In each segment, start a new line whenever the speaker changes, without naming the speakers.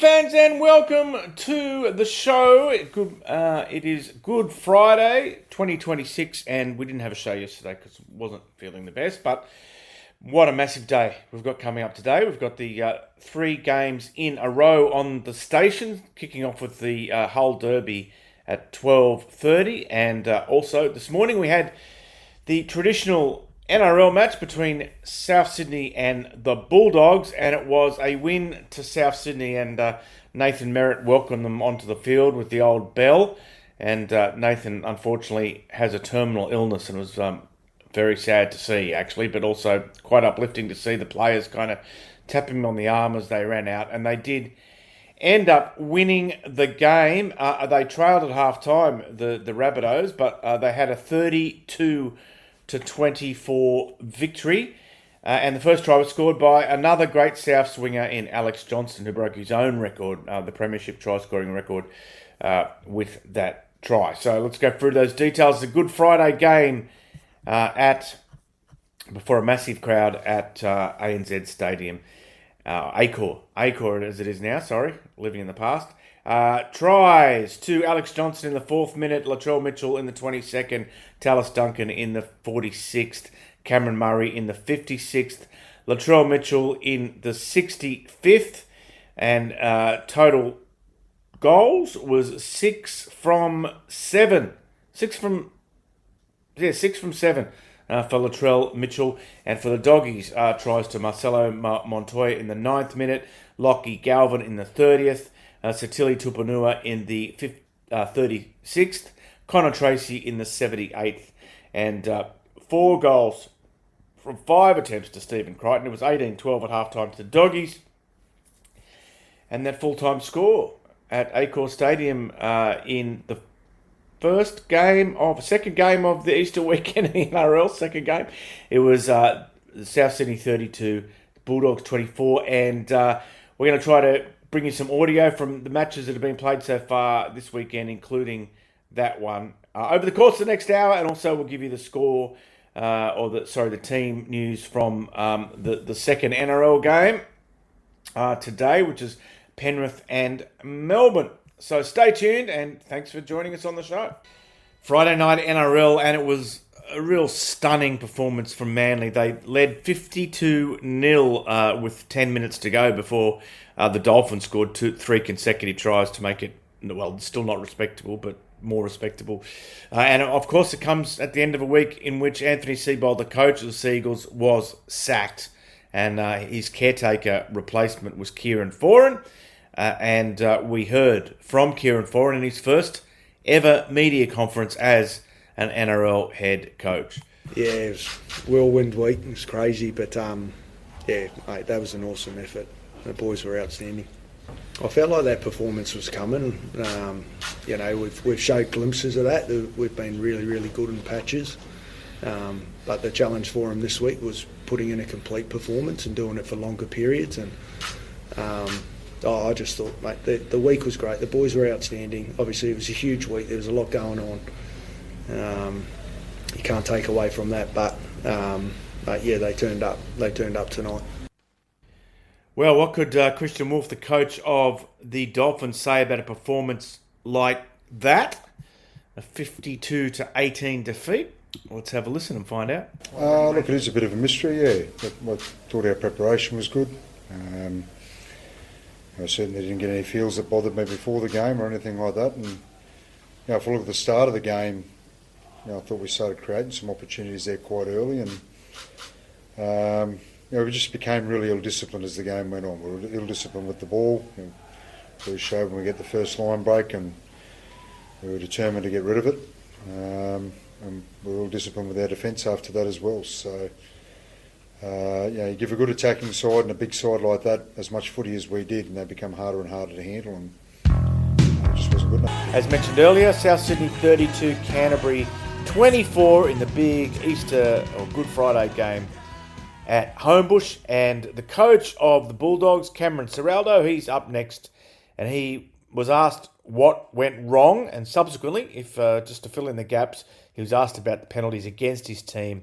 fans, and welcome to the show. It is Good Friday 2026, and we didn't have a show yesterday because I wasn't feeling the best, but what a massive day we've got coming up today. We've got the 3 games in a row on the station, kicking off with the Hull Derby at 12:30, and also this morning we had the traditional NRL match between South Sydney and the Bulldogs, and it was a win to South Sydney, and Nathan Merritt welcomed them onto the field with the old bell, and Nathan unfortunately has a terminal illness, and it was very sad to see actually, but also quite uplifting to see the players kind of tap him on the arm as they ran out, and they did end up winning the game. They trailed at half-time, the Rabbitohs, but they had a 32-24 victory. And the first try was scored by another great South swinger in Alex Johnston, who broke his own record, the premiership try-scoring record, with that try. So let's go through those details. The Good Friday game before a massive crowd at ANZ Stadium. Accor as it is now, living in the past. Tries to Alex Johnston in the 4th minute, Latrell Mitchell in the 22nd, Tallis Duncan in the 46th, Cameron Murray in the 56th, Latrell Mitchell in the 65th, and total goals was 6 from 7. 6 from 7 for Latrell Mitchell, and for the Doggies, tries to Marcelo Montoya in the 9th minute, Lockie Galvin in the 30th, Satili Tupanua in the 36th, Connor Tracy in the 78th, and 4 goals from 5 attempts to Stephen Crichton. It was 18-12 at halftime to the Doggies, and that full-time score at Accor Stadium in the second game of the Easter weekend in the NRL, second game. It was South Sydney 32, Bulldogs 24, and we're going to try to bring you some audio from the matches that have been played so far this weekend, including that one, over the course of the next hour, and also we'll give you the score, the team news from the second NRL game today, which is Penrith and Melbourne. So stay tuned, and thanks for joining us on the show. Friday night NRL, and it was a real stunning performance from Manly. They led 52-0 with 10 minutes to go before the Dolphins scored 3 consecutive tries to make it, well, still not respectable, but more respectable. And of course, it comes at the end of a week in which Anthony Seibold, the coach of the Seagulls, was sacked, and his caretaker replacement was Keiran Foran. And we heard from Keiran Foran in his first ever media conference as an NRL head coach.
Yeah, it was whirlwind week. It was crazy, but mate, that was an awesome effort. The boys were outstanding. I felt like that performance was coming. We've showed glimpses of that. We've been really, really good in patches. But the challenge for them this week was putting in a complete performance and doing it for longer periods. And I just thought, mate, the week was great. The boys were outstanding. Obviously, it was a huge week. There was a lot going on. You can't take away from that. But they turned up. They turned up tonight.
Well, what could Kristian Woolf, the coach of the Dolphins, say about a performance like that? A 52-18 defeat? Let's have a listen and find out.
Look, it is a bit of a mystery, yeah. I thought our preparation was good. I certainly didn't get any feels that bothered me before the game or anything like that. And if I look at the start of the game, I thought we started creating some opportunities there quite early, and we just became really ill-disciplined as the game went on. We were ill-disciplined with the ball. We showed when we get the first line break, and we were determined to get rid of it. And we were ill-disciplined with our defence after that as well. So, you give a good attacking side and a big side like that as much footy as we did, and they become harder and harder to handle, and it just wasn't good enough.
As mentioned earlier, South Sydney 32, Canterbury 24 in the big Easter or Good Friday game at Homebush, and the coach of the Bulldogs, Cameron Ciraldo, he's up next, and he was asked what went wrong, and subsequently, if just to fill in the gaps, he was asked about the penalties against his team,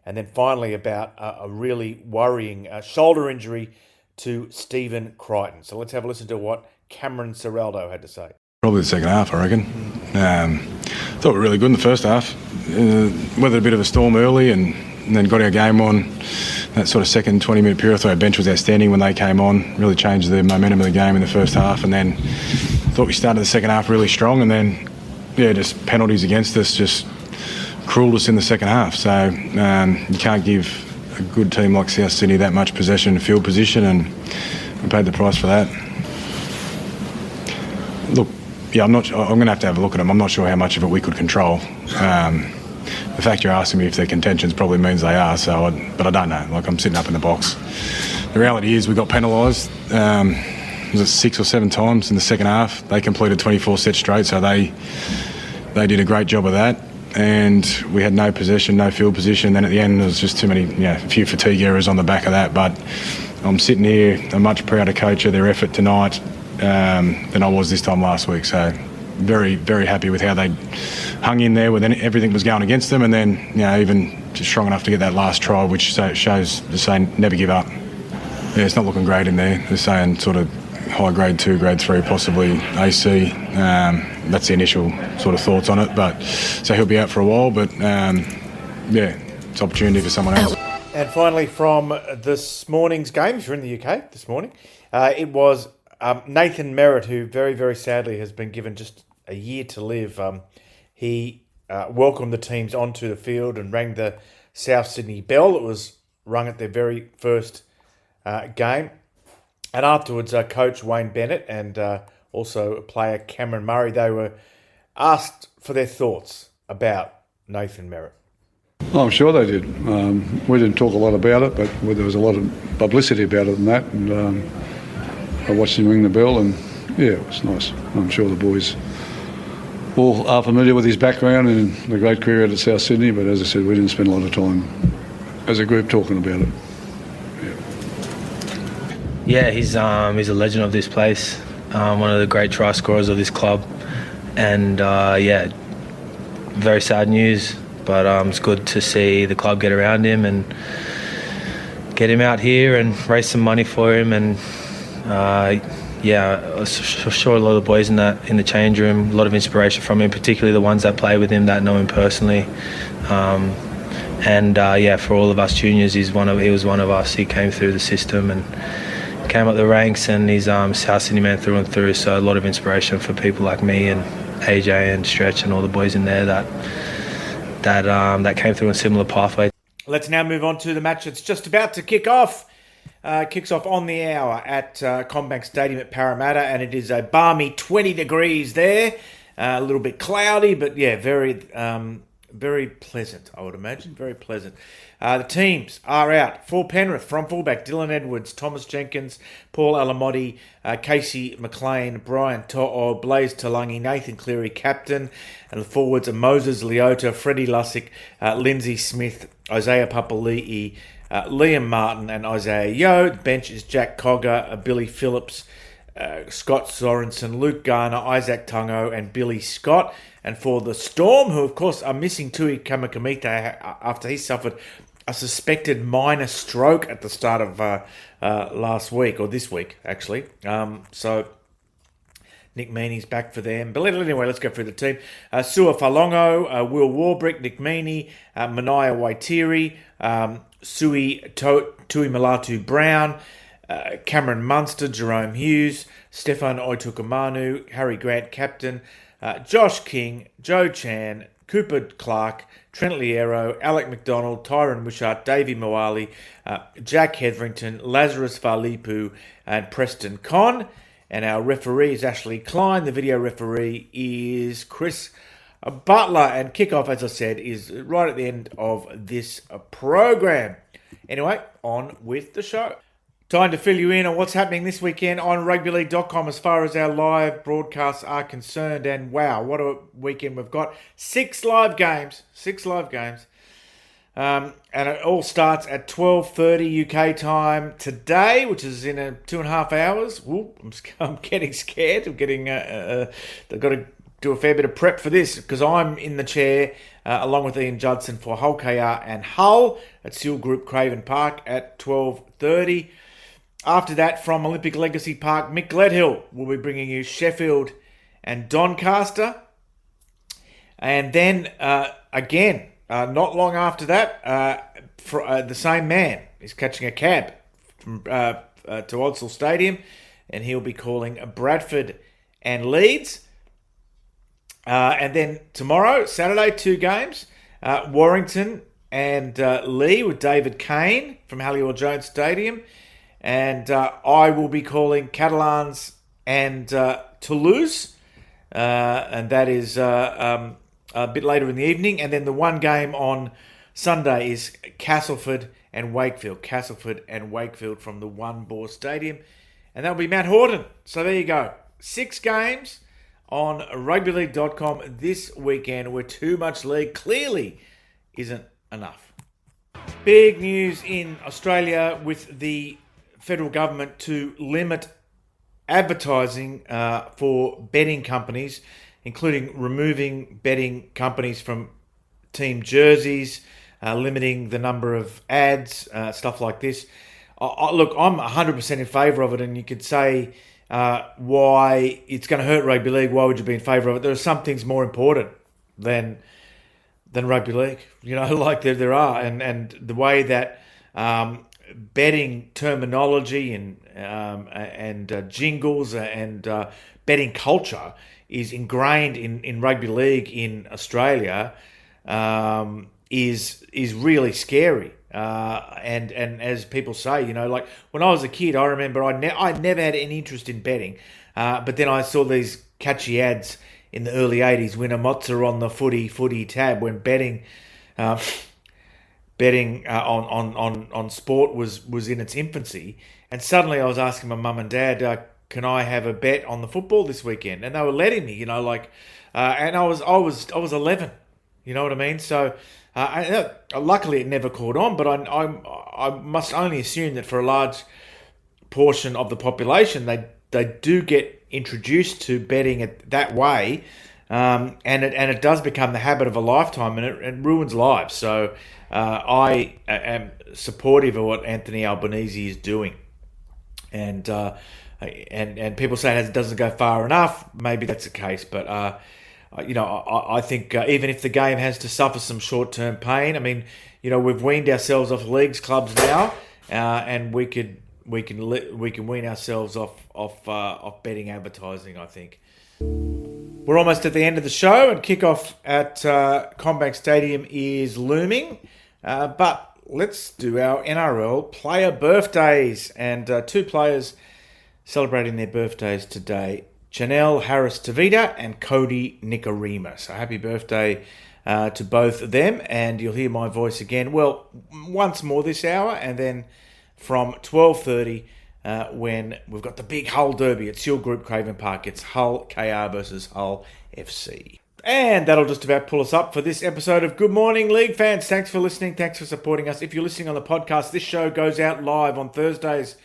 and then finally about a really worrying shoulder injury to Stephen Crichton. So let's have a listen to what Cameron Ciraldo had to say.
Probably the second half, I reckon. Thought we were really good in the first half. Weathered a bit of a storm early and then got our game on. That sort of second 20-minute period, I thought our bench was outstanding when they came on. Really changed the momentum of the game in the first half. And then thought we started the second half really strong. And then, just penalties against us just cruelled us in the second half. So you can't give a good team like South Sydney that much possession and field position, and we paid the price for that. Look, I'm going to have a look at them. I'm not sure how much of it we could control. The fact you're asking me if they're contentions probably means they are, but I don't know. Like, I'm sitting up in the box. The reality is we got penalised. Was it 6 or 7 times in the second half? They completed 24 sets straight, so they did a great job of that. And we had no possession, no field position. Then at the end, there was just too many, a few fatigue errors on the back of that. But I'm sitting here, a much prouder coach of their effort tonight than I was this time last week. So very, very happy with how they hung in there when everything was going against them. And then, even just strong enough to get that last try, which shows the saying, never give up. Yeah, it's not looking great in there. They're saying sort of high grade 2, grade 3, possibly AC. That's the initial sort of thoughts on it. But so he'll be out for a while. But it's opportunity for someone else.
And finally, from this morning's game, if you're in the UK this morning, it was Nathan Merritt, who very, very sadly has been given just a year to live. He welcomed the teams onto the field and rang the South Sydney bell. It was rung at their very first game. And afterwards, Coach Wayne Bennett and also player Cameron Murray, they were asked for their thoughts about Nathan Merritt.
I'm sure they did. We didn't talk a lot about it, but there was a lot of publicity about it and that. And I watched him ring the bell, and it was nice. I'm sure the boys all are familiar with his background and the great career at South Sydney. But as I said, we didn't spend a lot of time as a group talking about it.
Yeah, he's a legend of this place, one of the great try scorers of this club, and very sad news, but it's good to see the club get around him and get him out here and raise some money for him. And I'm sure a lot of the boys in the change room, a lot of inspiration from him, particularly the ones that play with him that know him personally. For all of us juniors, he was one of us. He came through the system and came up the ranks, and he's South Sydney man through and through. So a lot of inspiration for people like me and AJ and Stretch and all the boys in there that came through a similar pathway.
Let's now move on to the match that's just about to kick off. Kicks off on the hour at Combank Stadium at Parramatta, and it is a balmy 20 degrees there. A little bit cloudy, but very pleasant, I would imagine. Very pleasant. The teams are out. For Penrith, from fullback, Dylan Edwards, Thomas Jenkins, Paul Alamotti, Casey McLean, Brian To'o, Blaze Talangi, Nathan Cleary, captain. And the forwards are Moses Leota, Freddie Lussick, Lindsay Smith, Isaiah Papali'i, Liam Martin and Isaiah Yeo. The bench is Jack Cogger, Billy Phillips, Scott Sorensen, Luke Garner, Isaac Tungo and Billy Scott. And for the Storm, who of course are missing Tui Kamakamita after he suffered a suspected minor stroke at the start of last week, or this week actually. So Nick Meaney's back for them. But anyway, let's go through the team. Sua Falongo, Will Warbrick, Nick Meaney, Mania Waitiri, Tui Malatu Brown, Cameron Munster, Jerome Hughes, Stefan Oitukamanu, Harry Grant, captain, Josh King, Joe Chan, Cooper Clark, Trent Liero, Alec McDonald, Tyron Wishart, Davey Moali, Jack Hetherington, Lazarus Valipu, and Preston Conn. And our referee is Ashley Klein. The video referee is Chris Butler. And kickoff, as I said, is right at the end of this program. Anyway, on with the show. Time to fill you in on what's happening this weekend on rugbyleague.com as far as our live broadcasts are concerned. And wow, what a weekend we've got. 6 live games. And it all starts at 12:30 UK time today, which is in 2.5 hours. Ooh, I'm getting scared. I've got to do a fair bit of prep for this because I'm in the chair along with Ian Judson for Hull KR and Hull at Seal Group Craven Park at 12:30. after that, from Olympic Legacy Park, Mick Gledhill will be bringing you Sheffield and Doncaster. And then, again, not long after that, the same man is catching a cab from, to Odsal Stadium, and he'll be calling Bradford and Leeds. And then tomorrow, Saturday, 2 games, Warrington and Lee with David Kane from Halliwell Jones Stadium. And I will be calling Catalans and Toulouse. And that is a bit later in the evening. And then the one game on Sunday is Castleford and Wakefield. Castleford and Wakefield from the One Bore Stadium. And that'll be Matt Horton. So there you go. 6 games on rugbyleague.com this weekend, where too much league clearly isn't enough. Big news in Australia with the federal government to limit advertising for betting companies, including removing betting companies from team jerseys, limiting the number of ads, stuff like this. Look, I'm 100% in favour of it, and you could say why it's going to hurt rugby league. Why would you be in favour of it? There are some things more important than rugby league, like there are, and the way that betting terminology and jingles and betting culture is ingrained in rugby league in Australia is really scary. And as people say, like when I was a kid, I remember I never had any interest in betting, but then I saw these catchy ads in the early 80s when Amotza on the footy tab, when betting on sport was in its infancy, and suddenly I was asking my mum and dad, can I have a bet on the football this weekend? And they were letting me, and I was 11, you know what I mean? So luckily it never caught on, but I must only assume that for a large portion of the population, they do get introduced to betting it that way, and it does become the habit of a lifetime, and it ruins lives. So I am supportive of what Anthony Albanese is doing, and people say it doesn't go far enough. Maybe that's the case, but I think even if the game has to suffer some short-term pain, I mean, we've weaned ourselves off leagues, clubs now, and we can wean ourselves off betting advertising, I think. We're almost at the end of the show, and kickoff at Combank Stadium is looming. But let's do our NRL player birthdays, and 2 players celebrating their birthdays today: Chanel Harris-Tavita and Cody Nikorima. So happy birthday to both of them, and you'll hear my voice again, well, once more this hour, and then from 12:30 when we've got the big Hull Derby at Seal Group Craven Park. It's Hull KR versus Hull FC. And that'll just about pull us up for this episode of Good Morning League fans. Thanks for listening. Thanks for supporting us. If you're listening on the podcast, this show goes out live on Thursdays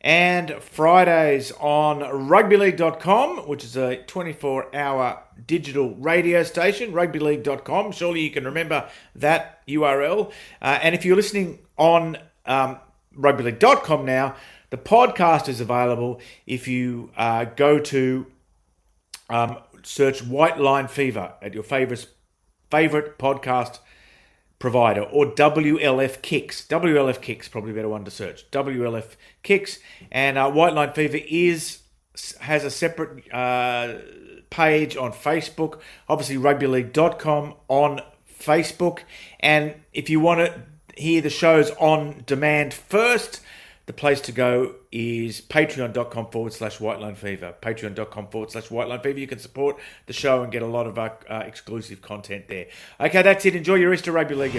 and Fridays on rugbyleague.com, which is a 24-hour digital radio station, rugbyleague.com. Surely you can remember that URL. And if you're listening on rugbyleague.com now, the podcast is available if you go to search White Line Fever at your favourite podcast provider, or WLF Kicks. WLF Kicks, probably a better one to search. WLF Kicks. And White Line Fever has a separate page on Facebook. Obviously, rugbyleague.com on Facebook. And if you want to hear the shows on demand first, the place to go is patreon.com/White Line Fever. Patreon.com/White Line Fever. You can support the show and get a lot of exclusive content there. Okay, that's it. Enjoy your Easter Rugby League.